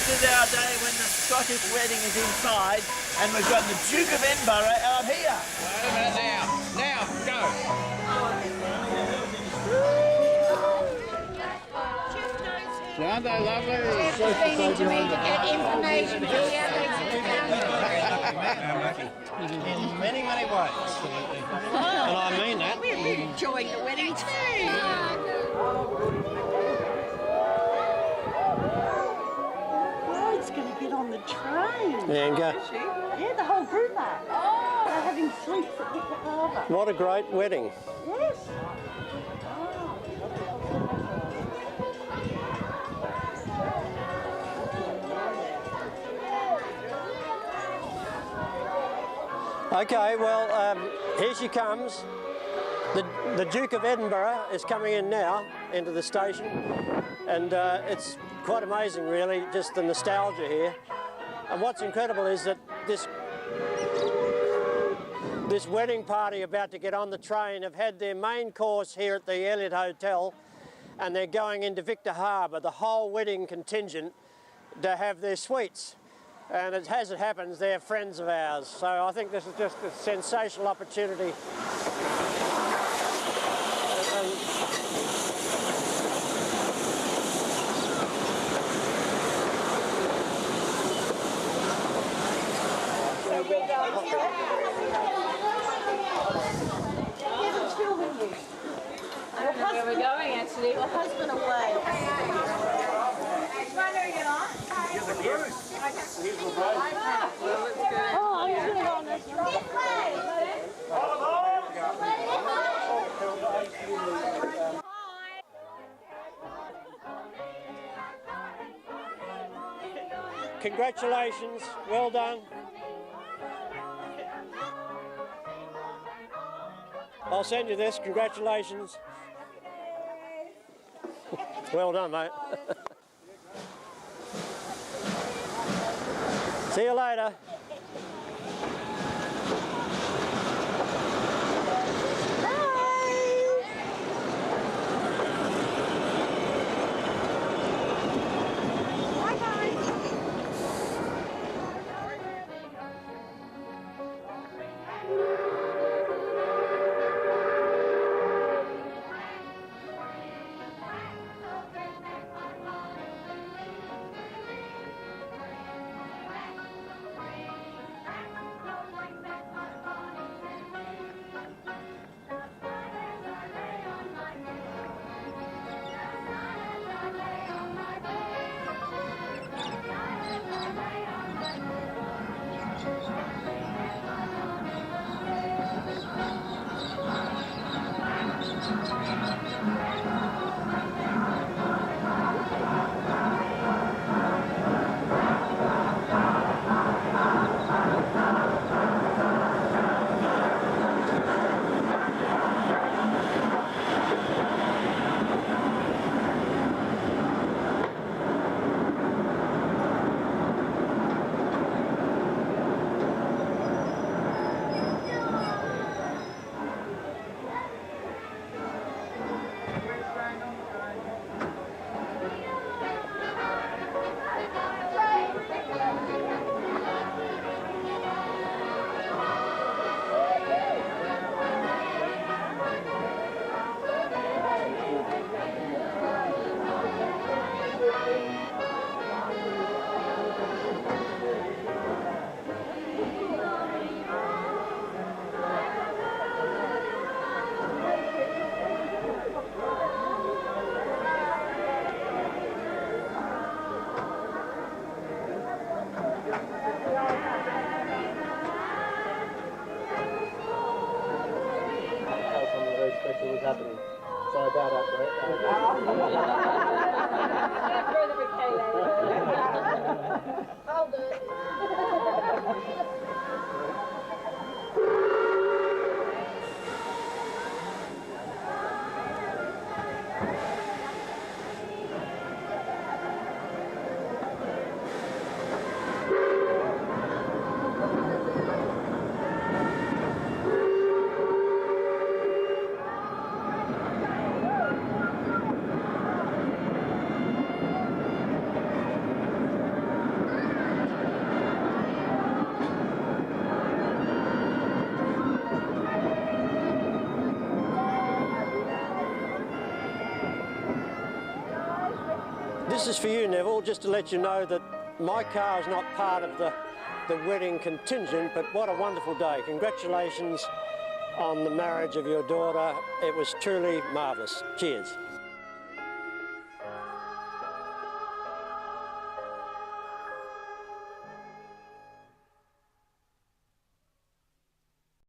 is our day when the Scottish wedding is inside, and we've got the Duke of Edinburgh out here. Wait a minute now. Now, go. Aren't they lovely? Explaining to me to get information for the In many, many ways. And I mean that. We're enjoying the wedding too. Bride's going to get on the train. There you go. Yeah, the whole group are. Oh. They're having sleeps at the harbour. What a great wedding. Yes. Okay, well, here she comes. The Duke of Edinburgh is coming in now into the station, and it's quite amazing, really, just the nostalgia here. And what's incredible is that this wedding party about to get on the train have had their main course here at the Elliot Hotel, and they're going into Victor Harbour, the whole wedding contingent, to have their suites. And as it happens, they're friends of ours. So I think this is just a sensational opportunity. Where we're going, actually. Your husband away. Oh, I'm just going to go on this Congratulations, well done. I'll send you this, congratulations. Well done, mate. See you later. This is for you, Neville, just to let you know that my car is not part of the wedding contingent, but what a wonderful day. Congratulations on the marriage of your daughter. It was truly marvellous. Cheers.